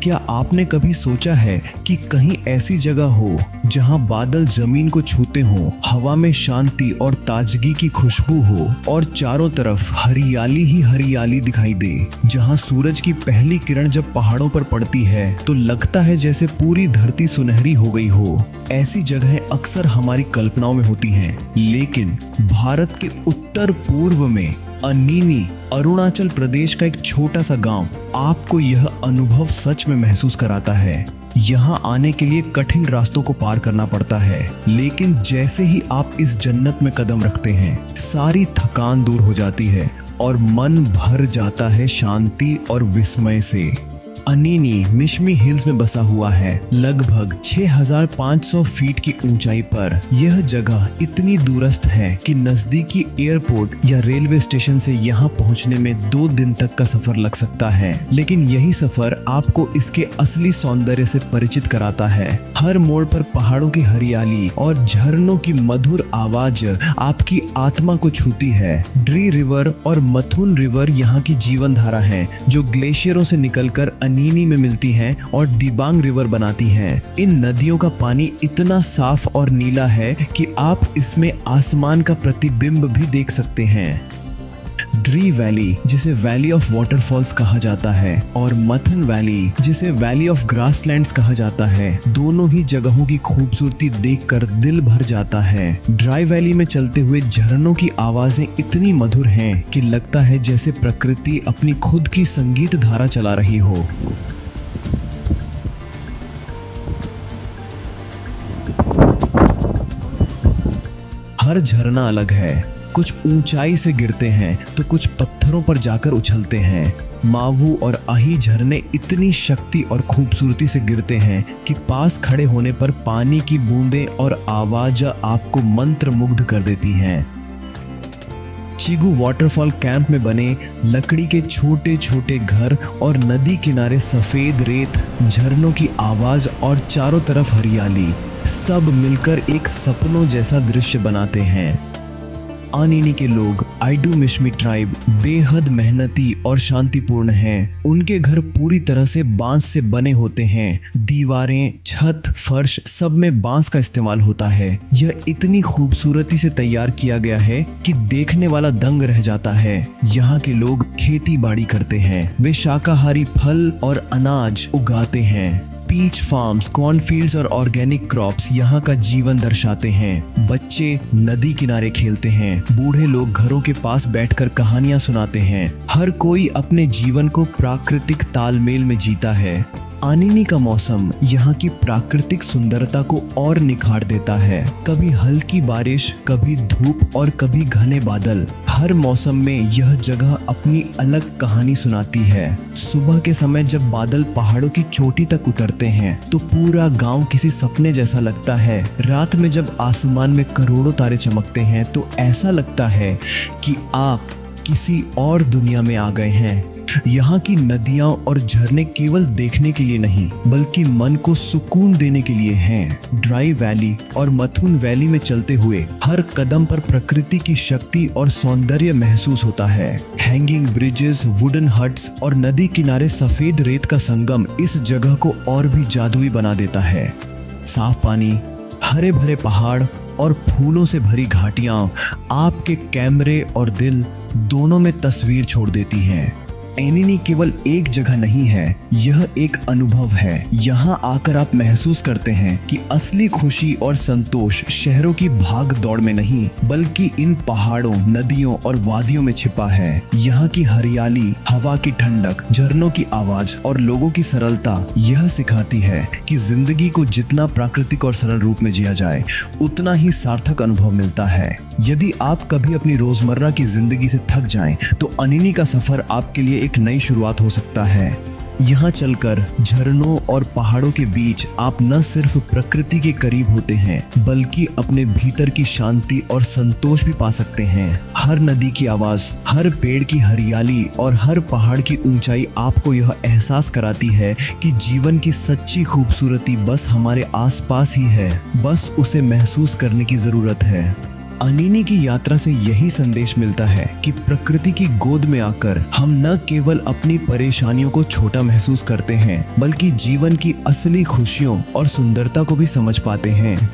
क्या आपने कभी सोचा है कि कहीं ऐसी जगह हो जहां बादल जमीन को छूते हों, हवा में शांति और ताजगी की खुशबू हो और चारों तरफ हरियाली ही हरियाली दिखाई दे, जहां सूरज की पहली किरण जब पहाड़ों पर पड़ती है तो लगता है जैसे पूरी धरती सुनहरी हो गई हो। ऐसी जगहें अक्सर हमारी कल्पनाओं में होती हैं, लेकिन भारत के उत्तर पूर्व में अनिनी, अरुणाचल प्रदेश का एक छोटा सा गांव आपको यह अनुभव सच में महसूस कराता है। यहाँ आने के लिए कठिन रास्तों को पार करना पड़ता है, लेकिन जैसे ही आप इस जन्नत में कदम रखते हैं, सारी थकान दूर हो जाती है और मन भर जाता है शांति और विस्मय से। अनिनी मिशमी हिल्स में बसा हुआ है, लगभग 6500 फीट की ऊंचाई पर। यह जगह इतनी दूरस्थ है कि नजदीकी एयरपोर्ट या रेलवे स्टेशन से यहाँ पहुँचने में 2 दिन तक का सफर लग सकता है, लेकिन यही सफर आपको इसके असली सौंदर्य से परिचित कराता है। हर मोड़ पर पहाड़ों की हरियाली और झरनों की मधुर आवाज आपकी आत्मा को छूती है। ड्री रिवर और मथुन रिवर यहाँ की जीवन धारा है, जो ग्लेशियरों से निकलकर अनिनी में मिलती हैं और दिबांग रिवर बनाती हैं। इन नदियों का पानी इतना साफ और नीला है कि आप इसमें आसमान का प्रतिबिंब भी देख सकते हैं। ड्री वैली, जिसे वैली ऑफ वाटरफॉल्स कहा जाता है, और मथन वैली, जिसे वैली ऑफ ग्रासलैंड्स कहा जाता है, दोनों ही जगहों की खूबसूरती देखकर दिल भर जाता है। ड्राई वैली में चलते हुए झरनों की आवाजें इतनी मधुर हैं कि लगता है जैसे प्रकृति अपनी खुद की संगीत धारा चला रही हो। हर झरना अलग है, कुछ ऊंचाई से गिरते हैं तो कुछ पत्थरों पर जाकर उछलते हैं। मावू और अही झरने इतनी शक्ति और खूबसूरती से गिरते हैं कि पास खड़े होने पर पानी की बूंदें और आवाज आपको मंत्रमुग्ध कर देती हैं। चिगू वाटरफॉल कैंप में बने लकड़ी के छोटे छोटे घर और नदी किनारे सफेद रेत, झरनों की आवाज और चारों तरफ हरियाली, सब मिलकर एक सपनों जैसा दृश्य बनाते हैं। अनिनी के लोग, आइडू मिशमी ट्राइब, बेहद मेहनती और शांतिपूर्ण हैं। उनके घर पूरी तरह से बांस से बने होते हैं। दीवारें, छत, फर्श सब में बांस का इस्तेमाल होता है। यह इतनी खूबसूरती से तैयार किया गया है कि देखने वाला दंग रह जाता है। यहाँ के लोग खेती बाड़ी करते हैं। वे शाकाहारी फल और अनाज उगाते हैं। पीच फार्म्स, कॉर्नफील्ड्स और ऑर्गेनिक क्रॉप्स यहाँ का जीवन दर्शाते हैं। बच्चे नदी किनारे खेलते हैं, बूढ़े लोग घरों के पास बैठकर कहानियां सुनाते हैं। हर कोई अपने जीवन को प्राकृतिक तालमेल में जीता है। अनिनी का मौसम यहाँ की प्राकृतिक सुंदरता को और निखार देता है। कभी हल्की बारिश, कभी धूप और कभी घने बादल। हर मौसम में यह जगह अपनी अलग कहानी सुनाती है। सुबह के समय जब बादल पहाड़ों की चोटी तक उतरते हैं तो पूरा गांव किसी सपने जैसा लगता है। रात में जब आसमान में करोड़ों तारे चमकते हैं तो ऐसा लगता है कि आप किसी और दुनिया में आ गए हैं। यहाँ की नदियाँ और झरने केवल देखने के लिए नहीं, बल्कि मन को सुकून देने के लिए हैं। ड्राई वैली और मथुन वैली में चलते हुए हर कदम पर प्रकृति की शक्ति और सौंदर्य महसूस होता है। हैंगिंग ब्रिजेस, वुडन हट्स और नदी किनारे सफेद रेत का संगम इस जगह को और भी जादुई बना देता है। साफ पानी, हरे भरे पहाड़ और फूलों से भरी घाटियां आपके कैमरे और दिल दोनों में तस्वीर छोड़ देती हैं। अनिनी केवल एक जगह नहीं है, यह एक अनुभव है। यहाँ आकर आप महसूस करते हैं कि असली खुशी और संतोष शहरों की भाग दौड़ में नहीं, बल्कि इन पहाड़ों, नदियों और वादियों में छिपा है। यहाँ की हरियाली, हवा की ठंडक, झरनों की आवाज और लोगों की सरलता यह सिखाती है कि जिंदगी को जितना प्राकृतिक और सरल रूप में जिया जाए, उतना ही सार्थक अनुभव मिलता है। यदि आप कभी अपनी रोजमर्रा की जिंदगी से थक जाएं, तो अनिनी का सफर आपके लिए एक नई शुरुआत हो सकता है। यहाँ चलकर झरनों और पहाड़ों के बीच आप न सिर्फ प्रकृति के करीब होते हैं, बल्कि अपने भीतर की शांति और संतोष भी पा सकते हैं। हर नदी की आवाज, हर पेड़ की हरियाली और हर पहाड़ की ऊंचाई आपको यह एहसास कराती है कि जीवन की सच्ची खूबसूरती बस हमारे आसपास ही है, बस उसे महसूस करने की जरूरत है। अनिनी की यात्रा से यही संदेश मिलता है कि प्रकृति की गोद में आकर हम न केवल अपनी परेशानियों को छोटा महसूस करते हैं, बल्कि जीवन की असली खुशियों और सुंदरता को भी समझ पाते हैं।